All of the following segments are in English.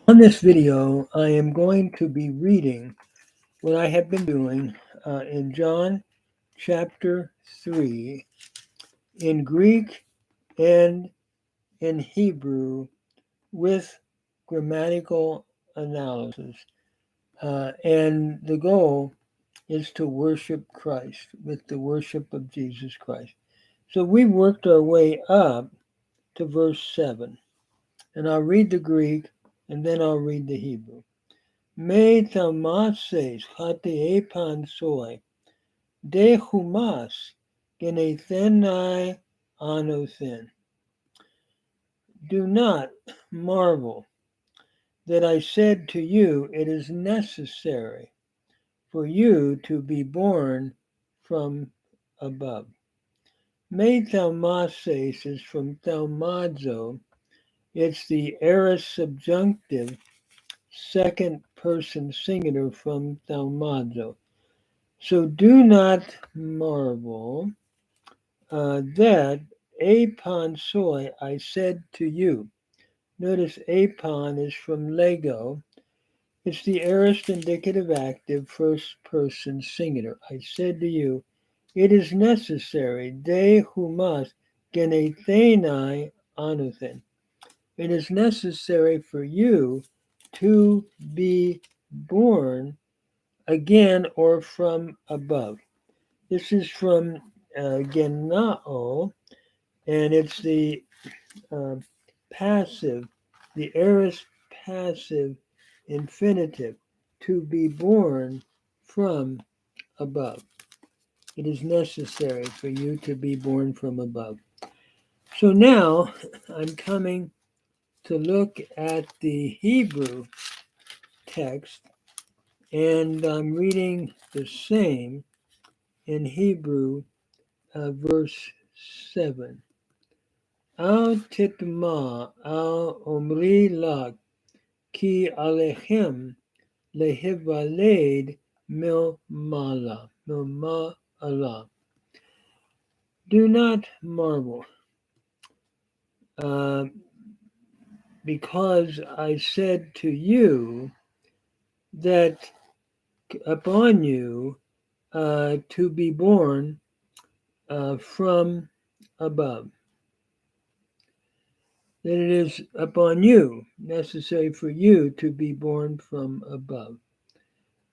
On this video, I am going to be reading what I have been doing in John chapter 3 in Greek and in Hebrew with grammatical analysis. And the goal is to worship Christ with the worship of Jesus Christ. So we worked our way up to verse 7. And I'll read the Greek and then I'll read the Hebrew. Me thaumases hati epan soy, de humas genethenai anothen. Do not marvel that I said to you, it is necessary for you to be born from above. Me thaumases is from thaumazo. It's the aorist subjunctive second person singular from thaumazo. So do not marvel that apon soy I said to you. Notice apon is from Lego. It's the aorist indicative active first person singular. I said to you, it is necessary, de humas genethenai anothen. It is necessary for you to be born again or from above. This is from Genao, and it's the uh, passive, the aorist passive infinitive, to be born from above. It is necessary for you to be born from above. So now I'm coming to look at the Hebrew text, and I'm reading the same in Hebrew, verse 7. Al titma al omri lak ki alechem lehivaled mil ma'ala. Do not marvel, uh, because I said to you that upon you to be born from above. That it is upon you, necessary for you to be born from above.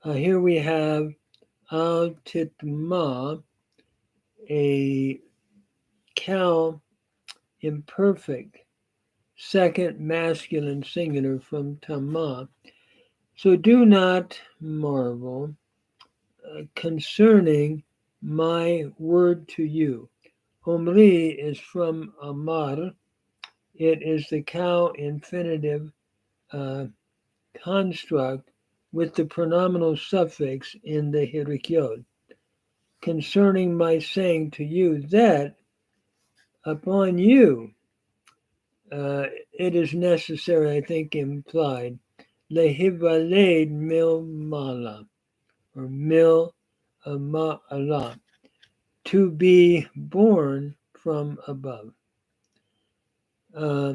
Here we have al titma, a cow imperfect, second masculine singular from tama. So do not marvel concerning my word to you. Omri is from amar. It is the cow infinitive uh, construct with the pronominal suffix in the hirikyod. Concerning my saying to you that upon you it is necessary, I think implied, lehivaled mil mala or mil ma'ala, to be born from above. Uh,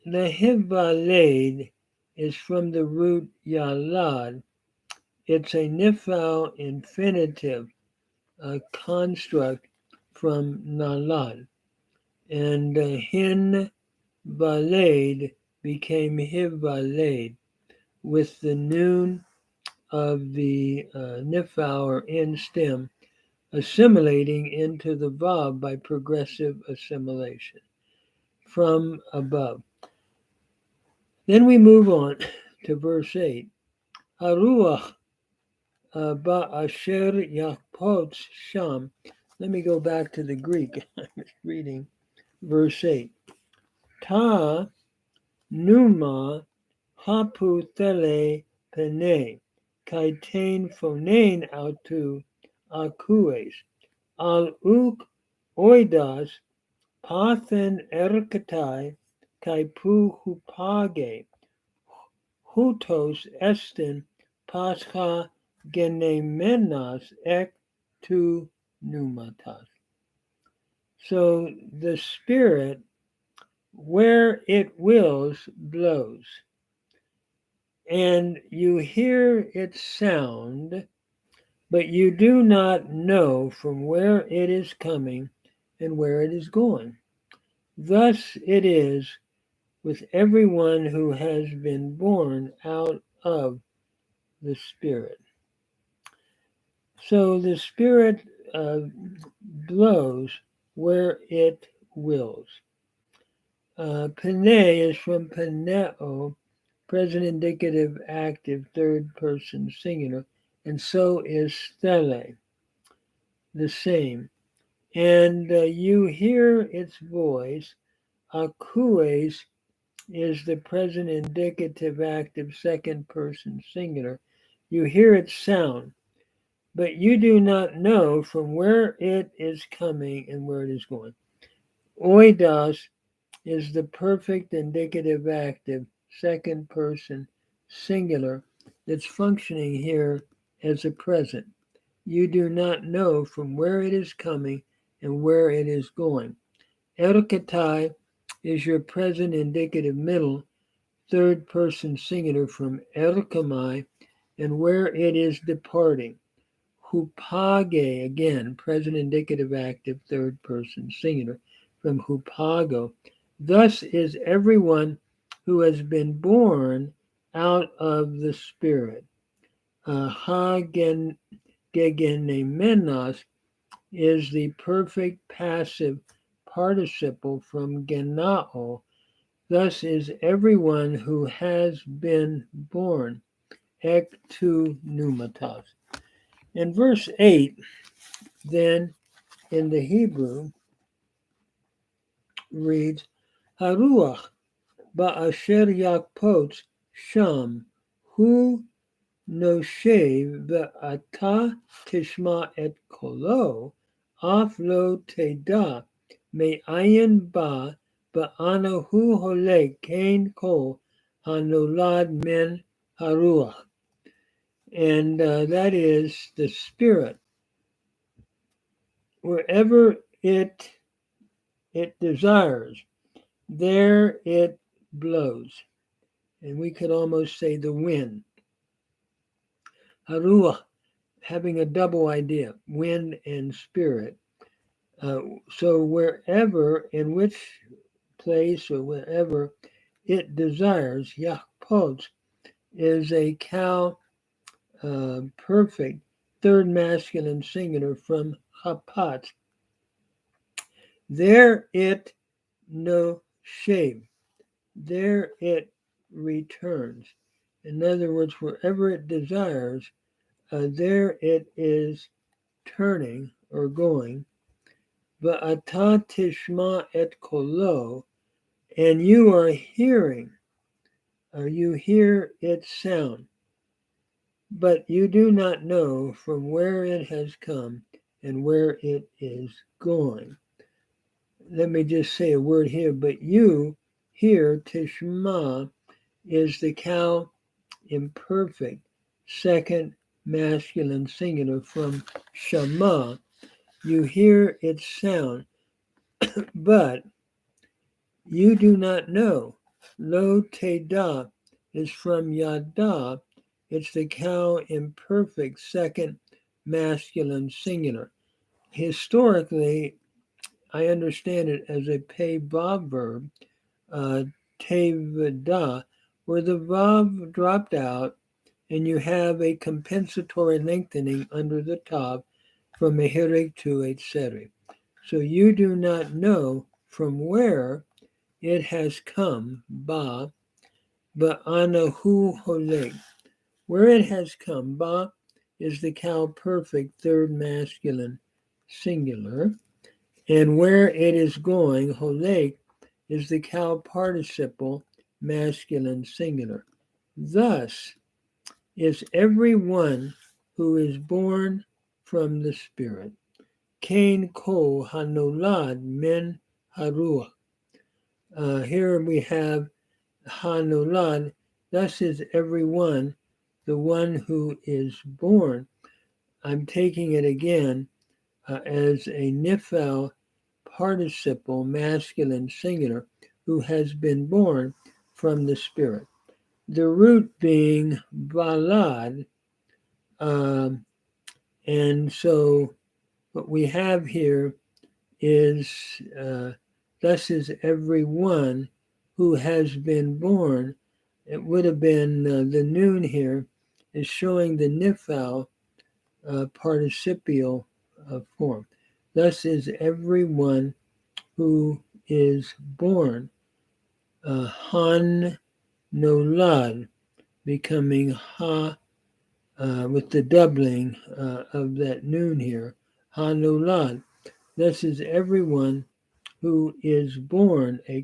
lehivaled is from the root yalad. It's a nifal infinitive construct from nalad. And hin valed became hivaled with the noon of the nifal or in stem assimilating into the vav by progressive assimilation from above. Then we move on to verse 8. Haruach ba'asher yakpots sham. Let me go back to the Greek. I was reading verse 8. Ta numa hapu tele pene kaitain phonein autu akues al uk oidas pathen erkatai kaipu hupage hutos estin pascha genemenas ek tu pneumatas. So the Spirit, where it wills, blows. and you hear its sound, but you do not know from where it is coming and where it is going. Thus it is with everyone who has been born out of the Spirit. So the Spirit blows where it wills. Pene is from peneo, present indicative active, third person singular, and so is stele, the same. And you hear its voice. Akues is the present indicative active, second person singular. You hear its sound, but you do not know from where it is coming and where it is going. Oidos is the perfect indicative active, second person singular that's functioning here as a present. You do not know from where it is coming and where it is going. Erokatai is your present indicative middle, third person singular from erokamai and where it is departing. Hupage, again, present indicative active, third person singular from hupago. Thus is everyone who has been born out of the Spirit. Gegenemenos is the perfect passive participle from genao. Thus is everyone who has been born. Ek tu pneumatos. In verse 8, then in the Hebrew reads, Haruach ba'asher yakpots sham hu noshev ve'ata tishma et kolo af lo teda me'ayin ba ba'ana hu holek kain kol hanolad men haruach. And that is the Spirit. Wherever it desires, there it blows. And we could almost say the wind. Haruach, having a double idea, wind and spirit. So wherever, in which place or wherever it desires, Yahpot is a cow perfect, third masculine singular from Hapat. There it no shame. There it returns. In other words, wherever it desires, there it is turning or going. Va'ata tishma et kolo, and you are hearing, or you hear its sound, but you do not know from where it has come and where it is going. Let me just say a word here, but you here, tishma, is the cow imperfect, second masculine singular from shama. You hear its sound, but you do not know. Lo teda is from yada. It's the cow imperfect, second masculine singular. Historically, I understand it as a pei vav verb, tevda, where the vav dropped out and you have a compensatory lengthening under the tav from a hirig to a tseri. So you do not know from where it has come, ba, anahu holeg. Where it has come, ba, is the cow perfect, third masculine singular. And where it is going, holeg, is the cow participle, masculine singular. Thus is everyone who is born from the Spirit. Kain ko hanolad men haruach. Here we have hanolad. Thus is everyone, the one who is born. I'm taking it again as a nifal participle, masculine singular, who has been born from the Spirit. the root being balad. Um, and so what we have here is, thus is every one who has been born. It would have been the noon here is showing the nifal participial form. Thus is every one who is born. Han nolad, becoming ha with the doubling of that noon here. Han nolad. Thus is everyone who is born a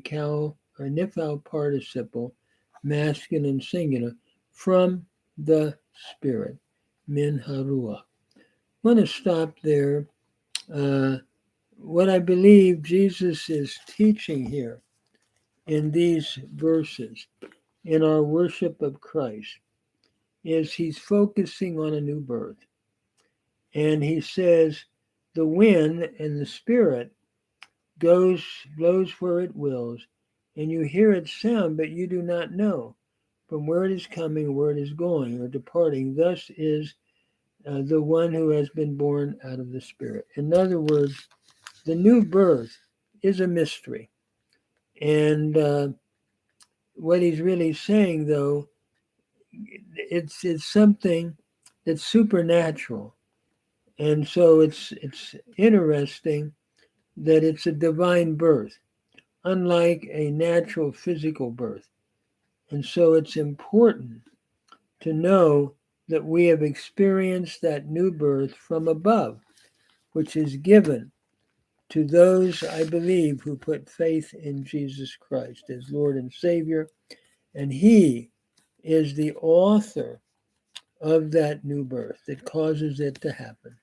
nifal participle, masculine singular, from the Spirit, min haruach. I want to stop there. Uh, what I believe Jesus is teaching here in these verses, in our worship of Christ, is he's focusing on a new birth. And he says, the wind and the Spirit blows where it wills, and you hear its sound, but you do not know from where it is coming, where it is going, or departing. Thus is the one who has been born out of the Spirit. In other words, the new birth is a mystery. And what he's really saying, though, it's something that's supernatural. And so it's interesting that it's a divine birth, unlike a natural physical birth. And so it's important to know that we have experienced that new birth from above, which is given to those, I believe, who put faith in Jesus Christ as Lord and Savior. And He is the author of that new birth that causes it to happen.